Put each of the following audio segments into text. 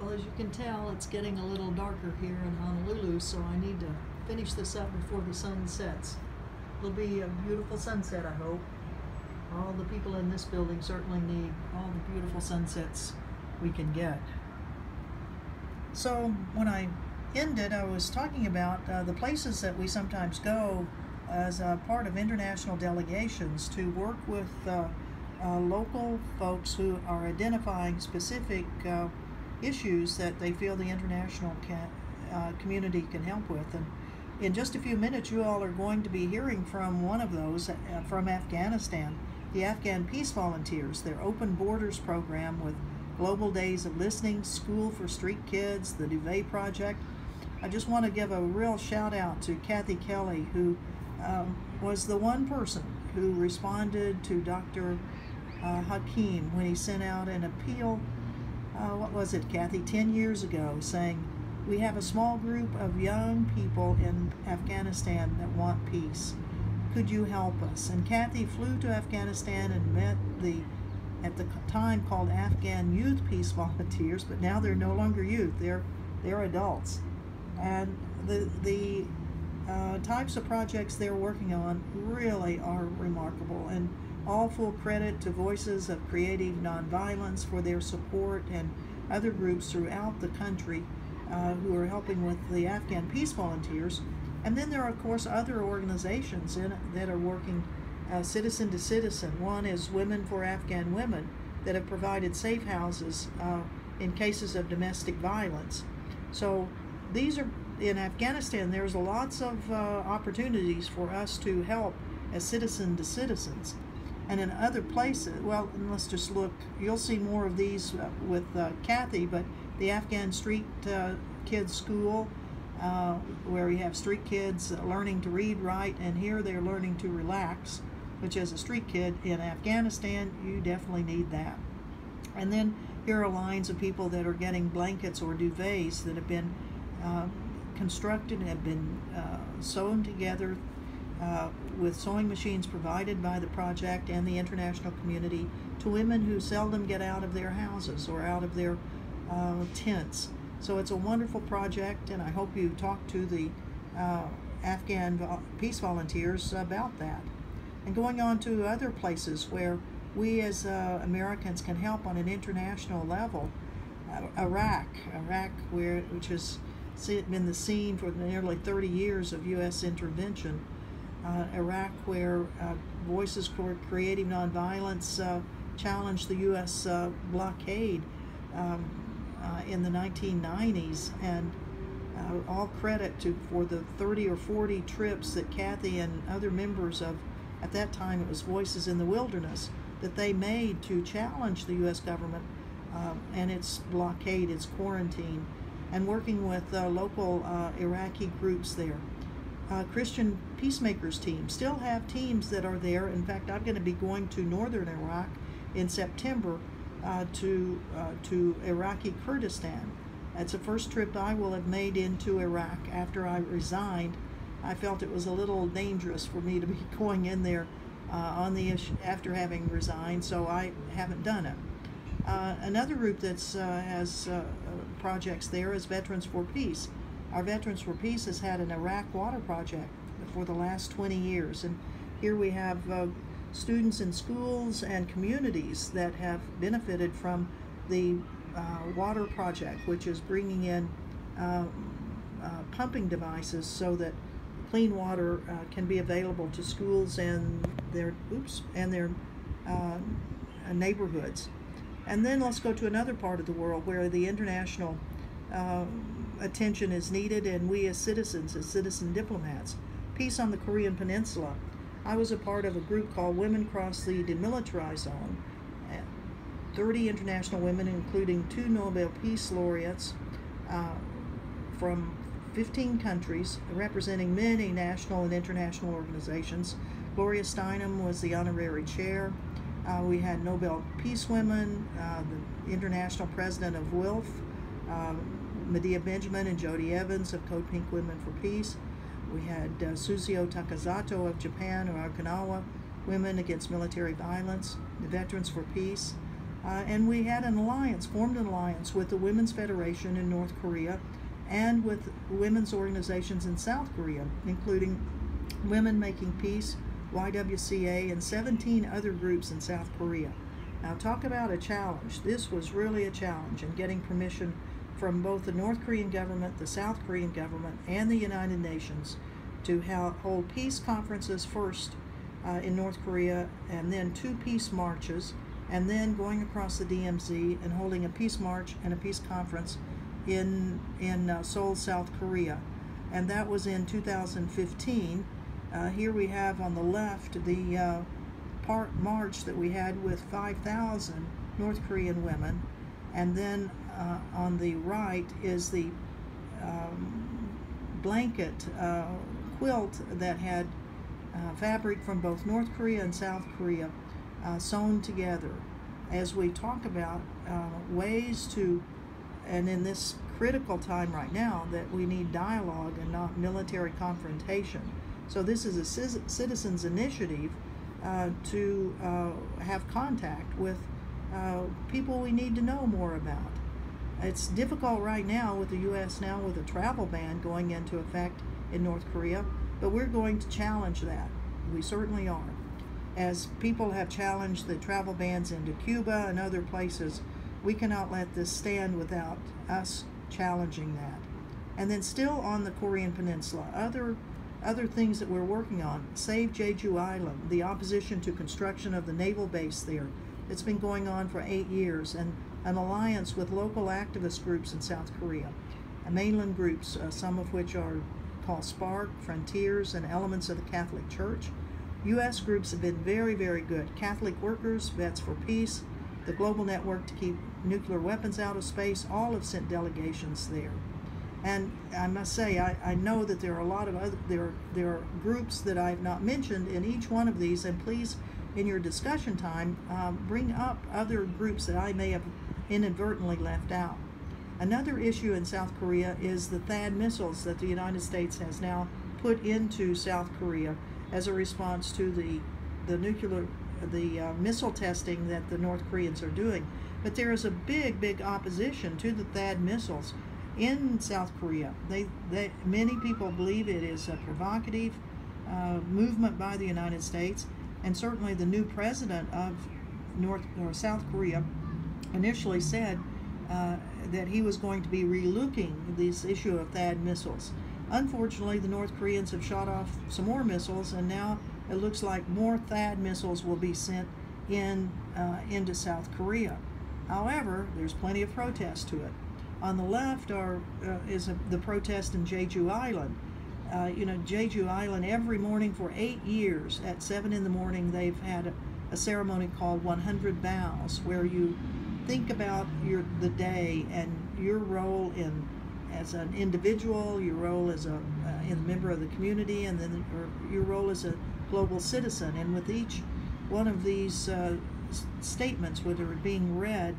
Well, as you can tell, it's getting a little darker here in Honolulu, so I need to finish this up before the sun sets. It'll be a beautiful sunset, I hope. All the people in this building certainly need all the beautiful sunsets we can get. So when I ended, I was talking about the places that we sometimes go as a part of international delegations to work with local folks who are identifying specific issues that they feel the international community can help with. And in just a few minutes, you all are going to be hearing from one of those from Afghanistan, the Afghan Peace Volunteers, their Open Borders program with Global Days of Listening, School for Street Kids, the Duvet Project. I just want to give a real shout out to Kathy Kelly, who was the one person who responded to Dr. Hakim when he sent out an appeal, what was it, Kathy, 10 years ago, saying, we have a small group of young people in Afghanistan that want peace. Could you help us? And Kathy flew to Afghanistan and met at the time called Afghan Youth Peace Volunteers, but now they're no longer youth, they're adults. And the types of projects they're working on really are remarkable, and all full credit to Voices of Creative Nonviolence for their support, and other groups throughout the country who are helping with the Afghan Peace Volunteers. And then there are, of course, other organizations that are working citizen to citizen. One is Women for Afghan Women, that have provided safe houses in cases of domestic violence. So these are, in Afghanistan, there's lots of opportunities for us to help as citizen to citizens. And in other places, well, and let's just look, you'll see more of these with Kathy, but the Afghan Street Kids School, where you have street kids learning to read, write, and here they're learning to relax, which as a street kid in Afghanistan, you definitely need that. And then here are lines of people that are getting blankets or duvets that have been constructed and have been sewn together with sewing machines provided by the project and the international community to women who seldom get out of their houses or out of their tents. So it's a wonderful project, and I hope you talk to the Afghan Peace Volunteers about that. And going on to other places where we as Americans can help on an international level. Iraq, which has been the scene for nearly 30 years of U.S. intervention. Iraq, where Voices for Creative Nonviolence challenged the U.S. blockade in the 1990s, and all credit for the 30 or 40 trips that Kathy and other members of, at that time it was Voices in the Wilderness, that they made to challenge the U.S. government and its blockade, its quarantine, and working with local Iraqi groups there. Christian Peacemakers teams still have teams that are there. In fact, I'm going to be going to northern Iraq in September to Iraqi Kurdistan. That's the first trip I will have made into Iraq after I resigned. I felt it was a little dangerous for me to be going in there on the issue after having resigned, so I haven't done it. Another group that has projects there is Veterans for Peace. Our Veterans for Peace has had an Iraq water project for the last 20 years, and here we have students in schools and communities that have benefited from the water project, which is bringing in pumping devices so that clean water can be available to schools and their neighborhoods. And then let's go to another part of the world where the international attention is needed, and we as citizens, as citizen diplomats. Peace on the Korean Peninsula. I was a part of a group called Women Cross the Demilitarized Zone. 30 international women, including 2 Nobel Peace Laureates from 15 countries, representing many national and international organizations. Gloria Steinem was the honorary chair. We had Nobel Peace Women, the international president of WILF, Medea Benjamin and Jody Evans of Code Pink Women for Peace. We had Suzio Takazato of Japan, or Okinawa Women Against Military Violence, the Veterans for Peace. And we had formed an alliance with the Women's Federation in North Korea and with women's organizations in South Korea, including Women Making Peace, YWCA, and 17 other groups in South Korea. Now, talk about a challenge. This was really a challenge in getting permission from both the North Korean government, the South Korean government, and the United Nations to hold peace conferences first in North Korea, and then 2 peace marches, and then going across the DMZ and holding a peace march and a peace conference in Seoul, South Korea. And that was in 2015. Here we have on the left the march that we had with 5,000 North Korean women, and then on the right is the blanket quilt that had fabric from both North Korea and South Korea sewn together, as we talk about ways to, and in this critical time right now, that we need dialogue and not military confrontation. So this is a citizens' initiative to have contact with people we need to know more about. It's difficult right now with the U.S. now with a travel ban going into effect in North Korea, but we're going to challenge that. We certainly are. As people have challenged the travel bans into Cuba and other places, we cannot let this stand without us challenging that. And then still on the Korean Peninsula, other things that we're working on: Save Jeju Island, the opposition to construction of the naval base there. It's been going on for 8 years, and an alliance with local activist groups in South Korea, mainland groups, some of which are called Spark, Frontiers, and elements of the Catholic Church. U.S. groups have been very, very good. Catholic Workers, Vets for Peace, the Global Network to Keep Nuclear Weapons Out of Space, all have sent delegations there. And I must say, I know that there are a lot of other, there are groups that I've not mentioned in each one of these, and please, in your discussion time, bring up other groups that I may have inadvertently left out. Another issue in South Korea is the THAAD missiles that the United States has now put into South Korea as a response to the missile testing that the North Koreans are doing. But there is a big opposition to the THAAD missiles in South Korea. Many people believe it is a provocative movement by the United States, and certainly the new president of South Korea initially said that he was going to be relooking this issue of THAAD missiles. Unfortunately, the North Koreans have shot off some more missiles, and now it looks like more THAAD missiles will be sent into South Korea. However, there's plenty of protest to it. On the left is the protest in Jeju Island. Jeju Island, every morning for 8 years at 7 in the morning, they've had a ceremony called 100 Bows, where you think about the day and your role as an individual, your role as a member of the community, and then your role as a global citizen. And with each one of these statements, whether it being read,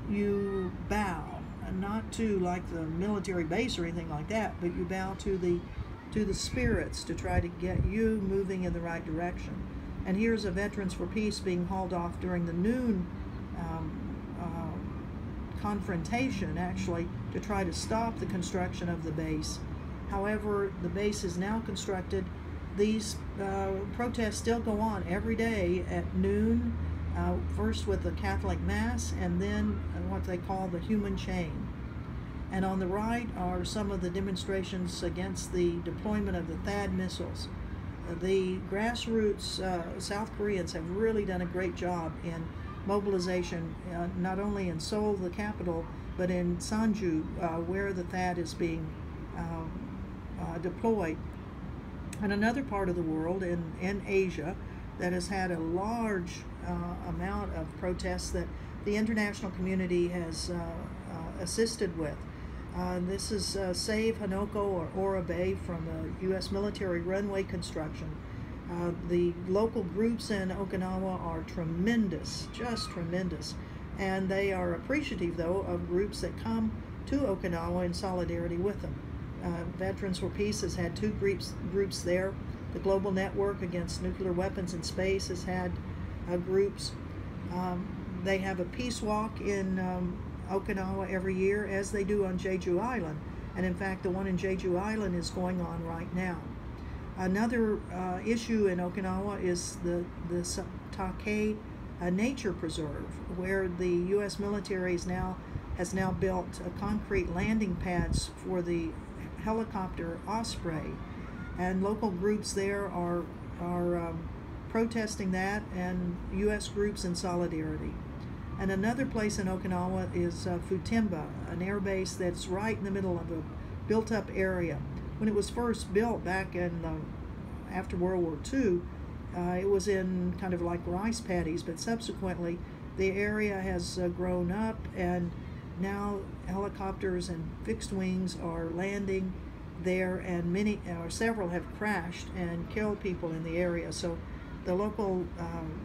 you bow, and not to like the military base or anything like that, but you bow to the spirits to try to get you moving in the right direction. And here's a Veterans for Peace being hauled off during the noon confrontation, actually, to try to stop the construction of the base. However, the base is now constructed. These protests still go on every day at noon, first with the Catholic Mass, and then what they call the human chain. And on the right are some of the demonstrations against the deployment of the THAAD missiles. The grassroots South Koreans have really done a great job in mobilization, not only in Seoul, the capital, but in Sanju, where the THAAD is being deployed. And another part of the world, in Asia, that has had a large amount of protests that the international community has assisted with. This is Save Hanoko or Ora Bay from the U.S. military runway construction. The local groups in Okinawa are tremendous, just tremendous. And they are appreciative, though, of groups that come to Okinawa in solidarity with them. Veterans for Peace has had 2 groups there. The Global Network Against Nuclear Weapons in Space has had groups. They have a peace walk in Okinawa every year, as they do on Jeju Island. And in fact, the one in Jeju Island is going on right now. Another issue in Okinawa is the Take Nature Preserve, where the U.S. military has now built concrete landing pads for the helicopter Osprey, and local groups there are protesting that, and U.S. groups in solidarity. And another place in Okinawa is Futimba, an air base that's right in the middle of a built-up area. When it was first built back in after World War II, it was in kind of like rice paddies, but subsequently the area has grown up, and now helicopters and fixed wings are landing there, and several have crashed and killed people in the area. So the local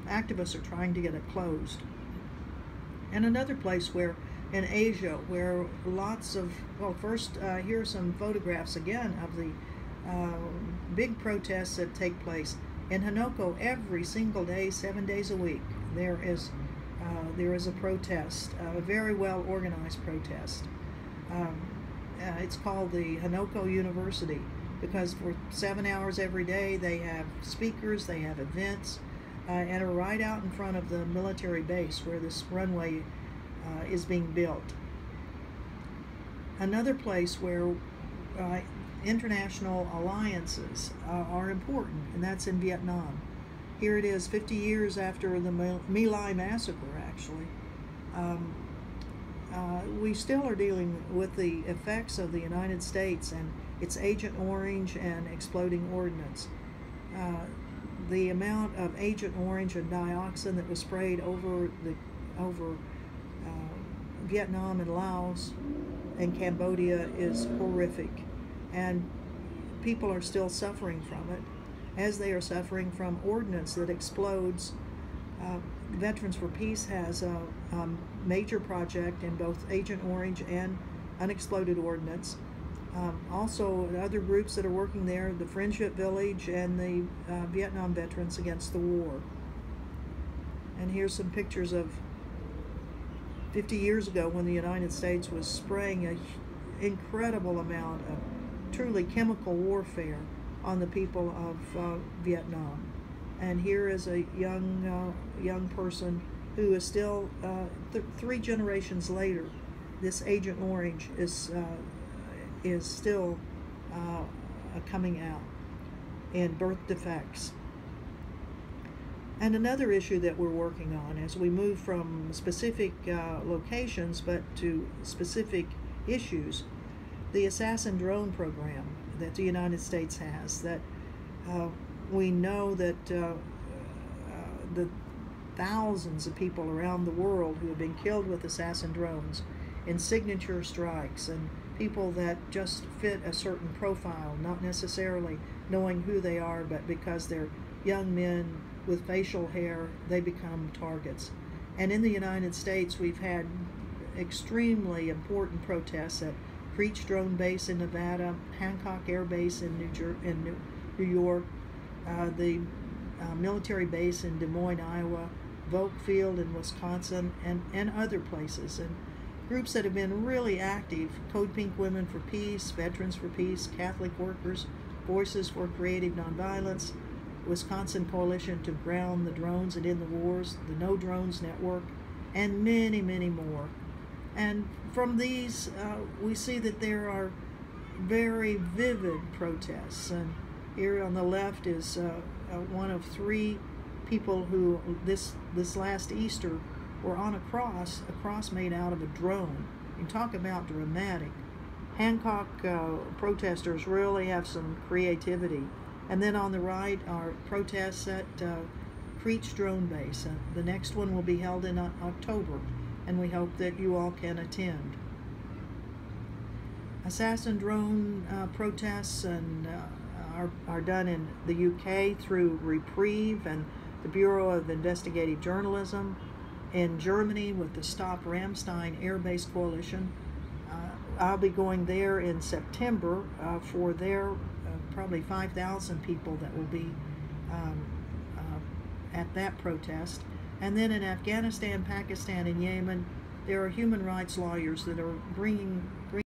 activists are trying to get it closed. And another place in Asia, where lots of, first here are some photographs again of the big protests that take place in Hanoko every single day, 7 days a week. There is a protest, a very well organized protest. It's called the Hanoko University, because for 7 hours every day they have speakers, they have events, and are right out in front of the military base where this runway is being built. Another place where international alliances are important, and that's in Vietnam. Here it is 50 years after the My Lai massacre, actually. We still are dealing with the effects of the United States and its Agent Orange and exploding ordnance. The amount of Agent Orange and dioxin that was sprayed over Vietnam and Laos and Cambodia is horrific, and people are still suffering from it, as they are suffering from ordnance that explodes. Veterans for Peace has a major project in both Agent Orange and unexploded ordnance. Also, other groups that are working there, the Friendship Village and the Vietnam Veterans Against the War. And here's some pictures of 50 years ago when the United States was spraying an incredible amount of truly chemical warfare on the people of Vietnam. And here is a young person who is still 3 generations later. This Agent Orange is still coming out in birth defects. And another issue that we're working on as we move from specific locations but to specific issues, the assassin drone program that the United States has, that we know that the thousands of people around the world who have been killed with assassin drones in signature strikes, and people that just fit a certain profile, not necessarily knowing who they are, but because they're young men with facial hair, they become targets. And in the United States, we've had extremely important protests at Creech Drone Base in Nevada, Hancock Air Base in New York, the military base in Des Moines, Iowa, Volk Field in Wisconsin, and other places. And groups that have been really active: Code Pink Women for Peace, Veterans for Peace, Catholic Workers, Voices for Creative Nonviolence, Wisconsin Coalition to Ground the Drones and End the Wars, the No Drones Network, and many, many more. And from these, we see that there are very vivid protests. And here on the left is one of 3 people who this last Easter were on a cross made out of a drone. You talk about dramatic. Hancock protesters really have some creativity. And then on the right are protests at Creech Drone Base. The next one will be held in October, and we hope that you all can attend. Assassin drone protests are done in the UK through Reprieve and the Bureau of Investigative Journalism, in Germany with the Stop Ramstein Air Base Coalition. I'll be going there in September for their probably 5,000 people that will be at that protest. And then in Afghanistan, Pakistan, and Yemen, there are human rights lawyers that are bringing